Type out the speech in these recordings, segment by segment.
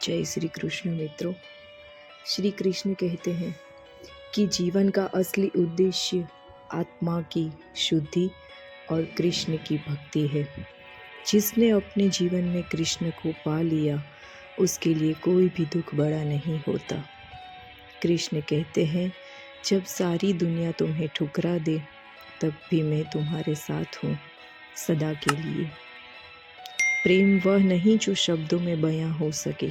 जय श्री कृष्ण मित्रों। श्री कृष्ण कहते हैं कि जीवन का असली उद्देश्य आत्मा की शुद्धि और कृष्ण की भक्ति है। जिसने अपने जीवन में कृष्ण को पा लिया उसके लिए कोई भी दुख बड़ा नहीं होता। कृष्ण कहते हैं, जब सारी दुनिया तुम्हें ठुकरा दे तब भी मैं तुम्हारे साथ हूँ सदा के लिए। प्रेम वह नहीं जो शब्दों में बयां हो सके,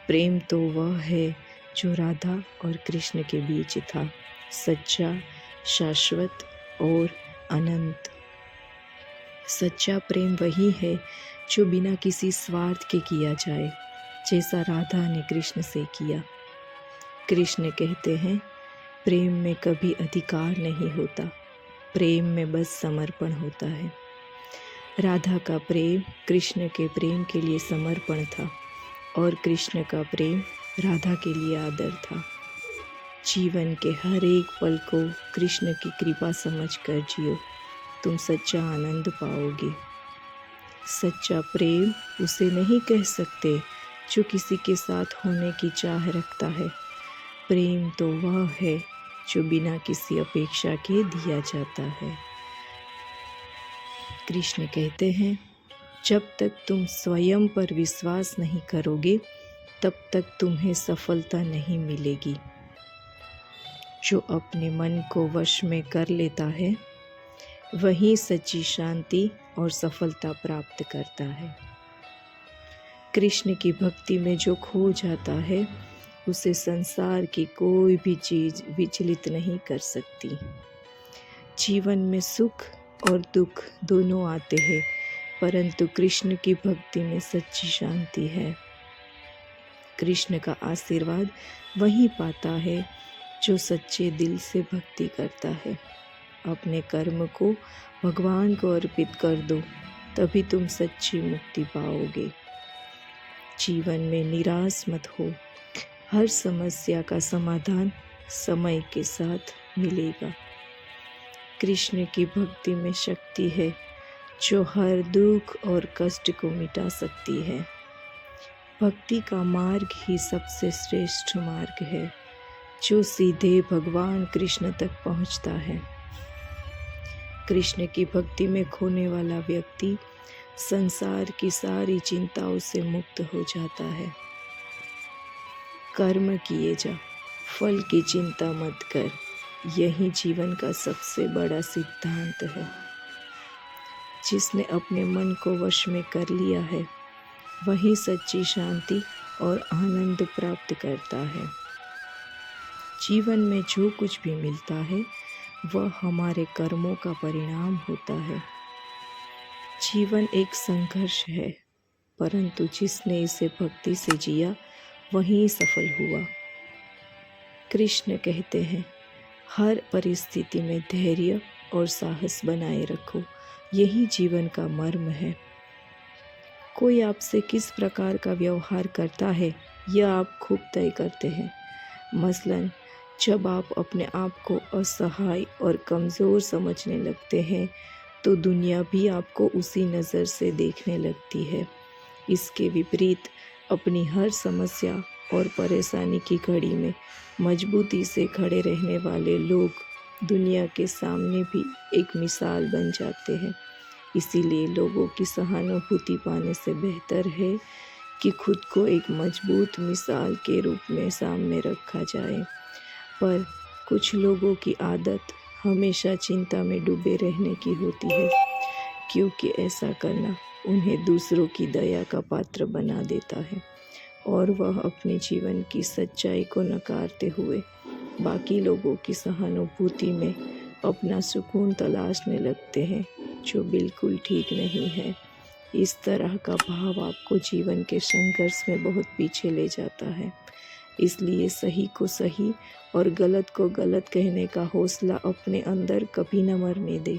प्रेम तो वह है जो राधा और कृष्ण के बीच था, सच्चा, शाश्वत और अनंत। सच्चा प्रेम वही है जो बिना किसी स्वार्थ के किया जाए, जैसा राधा ने कृष्ण से किया। कृष्ण कहते हैं, प्रेम में कभी अधिकार नहीं होता, प्रेम में बस समर्पण होता है। राधा का प्रेम कृष्ण के प्रेम के लिए समर्पण था और कृष्ण का प्रेम राधा के लिए आदर था। जीवन के हर एक पल को कृष्ण की कृपा समझकर जियो, तुम सच्चा आनंद पाओगे। सच्चा प्रेम उसे नहीं कह सकते जो किसी के साथ होने की चाह रखता है। प्रेम तो वह है जो बिना किसी अपेक्षा के दिया जाता है। कृष्ण कहते हैं, जब तक तुम स्वयं पर विश्वास नहीं करोगे तब तक तुम्हें सफलता नहीं मिलेगी। जो अपने मन को वश में कर लेता है वही सच्ची शांति और सफलता प्राप्त करता है। कृष्ण की भक्ति में जो खो जाता है उसे संसार की कोई भी चीज विचलित नहीं कर सकती। जीवन में सुख और दुख दोनों आते हैं, परंतु कृष्ण की भक्ति में सच्ची शांति है। कृष्ण का आशीर्वाद वही पाता है जो सच्चे दिल से भक्ति करता है। अपने कर्म को भगवान को अर्पित कर दो, तभी तुम सच्ची मुक्ति पाओगे। जीवन में निराश मत हो, हर समस्या का समाधान समय के साथ मिलेगा। कृष्ण की भक्ति में शक्ति है जो हर दुख और कष्ट को मिटा सकती है। भक्ति का मार्ग ही सबसे श्रेष्ठ मार्ग है जो सीधे भगवान कृष्ण तक पहुंचता है। कृष्ण की भक्ति में खोने वाला व्यक्ति संसार की सारी चिंताओं से मुक्त हो जाता है। कर्म किए जा, फल की चिंता मत कर, यही जीवन का सबसे बड़ा सिद्धांत है। जिसने अपने मन को वश में कर लिया है वही सच्ची शांति और आनंद प्राप्त करता है। जीवन में जो कुछ भी मिलता है वह हमारे कर्मों का परिणाम होता है। जीवन एक संघर्ष है, परंतु जिसने इसे भक्ति से जिया वही सफल हुआ। कृष्ण कहते हैं, हर परिस्थिति में धैर्य और साहस बनाए रखो, यही जीवन का मर्म है। कोई आपसे किस प्रकार का व्यवहार करता है यह आप खूब तय करते हैं। मसलन, जब आप अपने आप को असहाय और कमज़ोर समझने लगते हैं तो दुनिया भी आपको उसी नज़र से देखने लगती है। इसके विपरीत अपनी हर समस्या और परेशानी की घड़ी में मजबूती से खड़े रहने वाले लोग दुनिया के सामने भी एक मिसाल बन जाते हैं। इसीलिए लोगों की सहानुभूति पाने से बेहतर है कि खुद को एक मजबूत मिसाल के रूप में सामने रखा जाए। पर कुछ लोगों की आदत हमेशा चिंता में डूबे रहने की होती है, क्योंकि ऐसा करना उन्हें दूसरों की दया का पात्र बना देता है और वह अपने जीवन की सच्चाई को नकारते हुए बाकी लोगों की सहानुभूति में अपना सुकून तलाशने लगते हैं, जो बिल्कुल ठीक नहीं है। इस तरह का भाव आपको जीवन के संघर्ष में बहुत पीछे ले जाता है। इसलिए सही को सही और गलत को गलत कहने का हौसला अपने अंदर कभी न मरने दे।